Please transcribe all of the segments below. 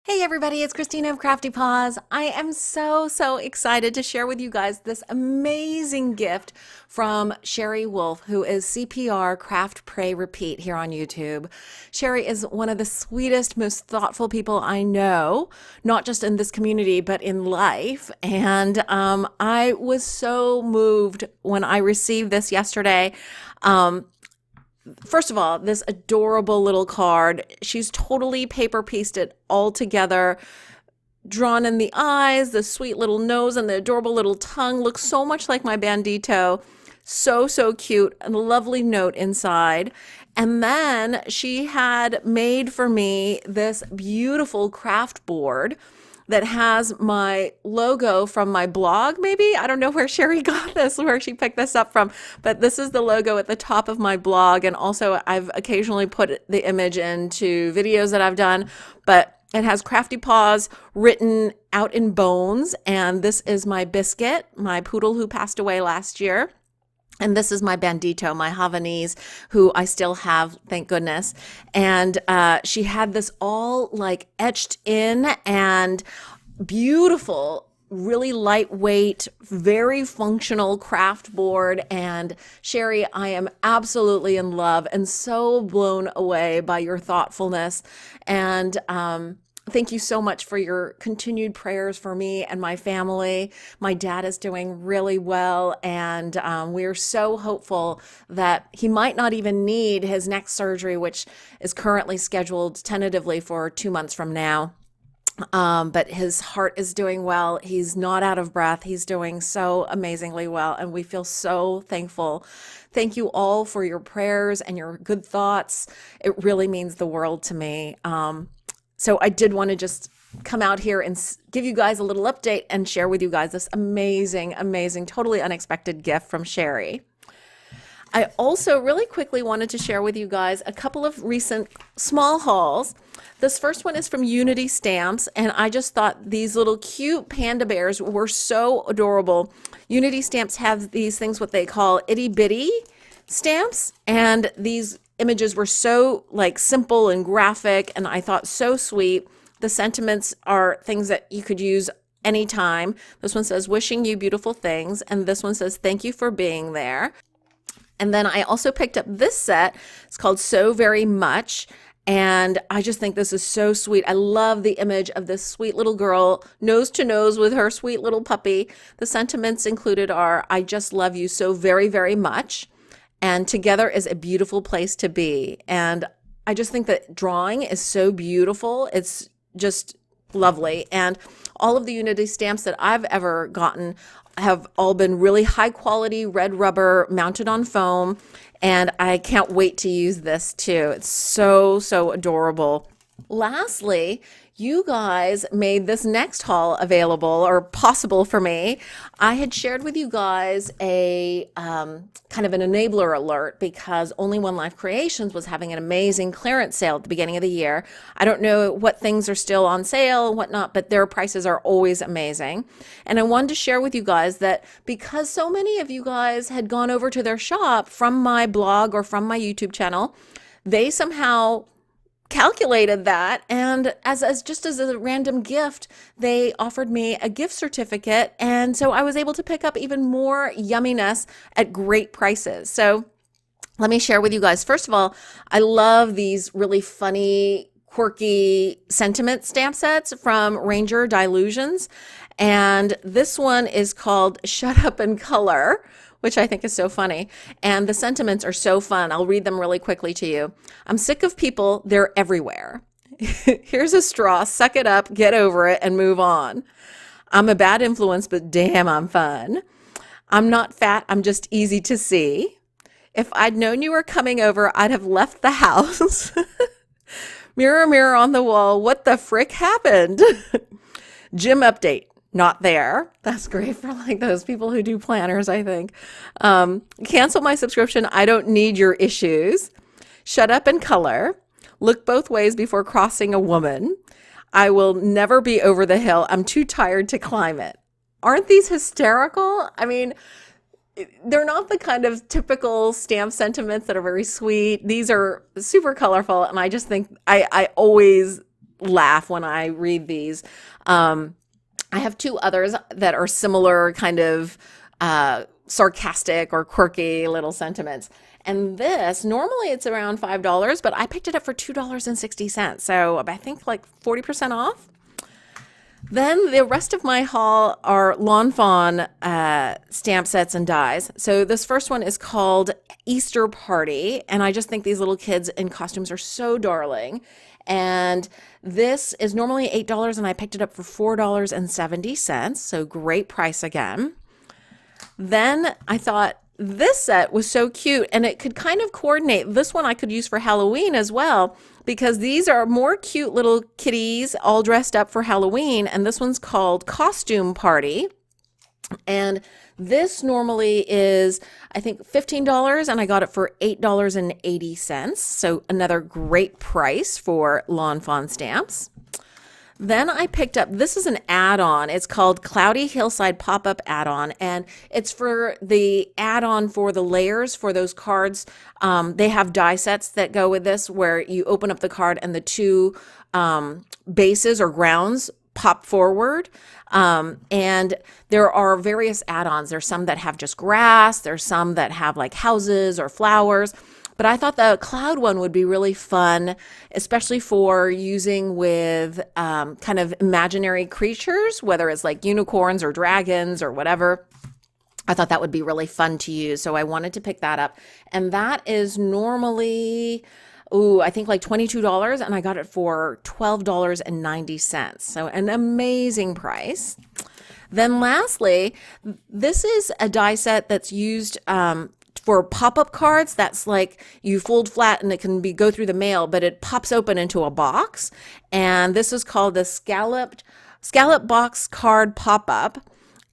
Hey everybody, it's Christina of CraftyPaws. I am so excited to share with you guys this amazing gift from Sherry Wolf, who is CPR Craft Pray Repeat here on YouTube. Sherry is one of the sweetest, most thoughtful people I know, not just in this community, but in life. And I was so moved when I received this yesterday. First of all, this adorable little card. She's totally paper pieced it all together, drawn in the eyes, the sweet little nose, and the adorable little tongue looks so much like my bandito. So cute, and a lovely note inside. And then she had made for me this beautiful craft board that has my logo from my blog, maybe. I don't know where Sherry got this, where she picked this up from, but this is the logo at the top of my blog. And also I've occasionally put the image into videos that I've done, but it has CraftyPaws written out in bones. And this is my Biscuit, my poodle who passed away last year. And this is my bandito, my Havanese, who I still have, thank goodness. And she had this all like etched in and beautiful, really lightweight, very functional craft board. And Sherry, I am absolutely in love and so blown away by your thoughtfulness. And thank you so much for your continued prayers for me and my family. My dad is doing really well, and we're so hopeful that he might not even need his next surgery, which is currently scheduled tentatively for 2 months from now. But his heart is doing well. He's not out of breath. He's doing so amazingly well, and we feel so thankful. Thank you all for your prayers and your good thoughts. It really means the world to me. So I did want to just come out here and give you guys a little update and share with you guys this amazing, totally unexpected gift from Sherry. I also really quickly wanted to share with you guys a couple of recent small hauls. This first one is from Unity Stamps, and I just thought these little cute panda bears were so adorable. Unity Stamps have these things, what they call itty bitty stamps, and these images were so like simple and graphic, and I thought so sweet. The sentiments are things that you could use anytime. This one says, wishing you beautiful things, and this one says, thank you for being there. And then I also picked up this set. It's called So Very Much, and I just think this is so sweet. I love the image of this sweet little girl, nose to nose with her sweet little puppy. The sentiments included are, I just love you so very much, and together is a beautiful place to be. And I just think that drawing is so beautiful. It's just lovely. And all of the Unity stamps that I've ever gotten have all been really high quality red rubber mounted on foam. And I can't wait to use this too. It's so adorable. Lastly, you guys made this next haul available or possible for me. I had shared with you guys a kind of an enabler alert because Only One Life Creations was having an amazing clearance sale at the beginning of the year. I don't know what things are still on sale and whatnot, but their prices are always amazing. And I wanted to share with you guys that because so many of you guys had gone over to their shop from my blog or from my YouTube channel, they somehow calculated that, and as just as a random gift, they offered me a gift certificate, and so I was able to pick up even more yumminess at great prices. So let me share with you guys. First of all, I love these really funny, quirky sentiment stamp sets from Ranger Dilutions, and this one is called Shut Up and Color, which I think is so funny. And the sentiments are so fun. I'll read them really quickly to you. I'm sick of people. They're everywhere. Here's a straw. Suck it up, get over it, and move on. I'm a bad influence, but damn, I'm fun. I'm not fat. I'm just easy to see. If I'd known you were coming over, I'd have left the house. Mirror, mirror on the wall. What the frick happened? Gym update. Not there. That's great for like those people who do planners, I think. Cancel my subscription. I don't need your issues. Shut up and color. Look both ways before crossing a woman. I will never be over the hill. I'm too tired to climb it. Aren't these hysterical? I mean, they're not the kind of typical stamp sentiments that are very sweet. These are super colorful, and I just think I always laugh when I read these. I have two others that are similar kind of sarcastic or quirky little sentiments. And this, normally it's around $5, but I picked it up for $2.60. So I think like 40% off. Then the rest of my haul are Lawn Fawn stamp sets and dies. So this first one is called Easter Party, and I just think these little kids in costumes are so darling. And this is normally $8, and I picked it up for $4.70, so great price again. Then I thought this set was so cute, and it could kind of coordinate. This one I could use for Halloween as well, because these are more cute little kitties all dressed up for Halloween, and this one's called Costume Party. And this normally is, I think, $15, and I got it for $8.80. So another great price for Lawn Fawn stamps. Then I picked up, this is an add-on. It's called Cloudy Hillside Pop-Up Add-on, and it's for the add-on for the layers for those cards. They have die sets that go with this where you open up the card and the two bases or grounds pop forward. And there are various add-ons. There's some that have just grass. There's some that have like houses or flowers. But I thought the cloud one would be really fun, especially for using with kind of imaginary creatures, whether it's like unicorns or dragons or whatever. I thought that would be really fun to use. So I wanted to pick that up. And that is normally, I think like $22, and I got it for $12.90. So an amazing price. Then lastly, this is a die set that's used for pop-up cards. That's like you fold flat and it can go through the mail, but it pops open into a box. And this is called the scallop box card pop-up.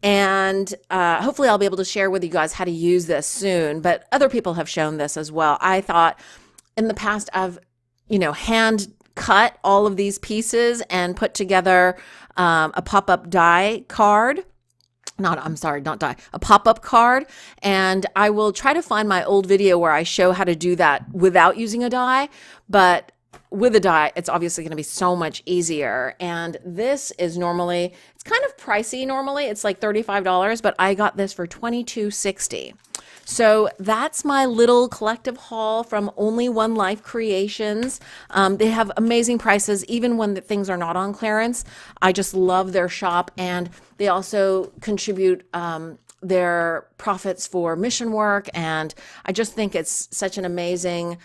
And hopefully I'll be able to share with you guys how to use this soon, but other people have shown this as well. I thought in the past I've, hand cut all of these pieces and put together a pop-up die card. A pop-up card. And I will try to find my old video where I show how to do that without using a die, but with a die, it's obviously going to be so much easier. And this is normally, it's kind of pricey normally. It's like $35, but I got this for $22.60. So that's my little collective haul from Only One Life Creations. They have amazing prices, even when the things are not on clearance. I just love their shop, and they also contribute their profits for mission work. And I just think it's such an amazing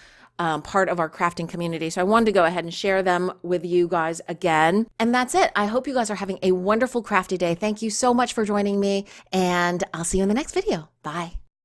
part of our crafting community. So I wanted to go ahead and share them with you guys again. And that's it. I hope you guys are having a wonderful crafty day. Thank you so much for joining me, and I'll see you in the next video. Bye.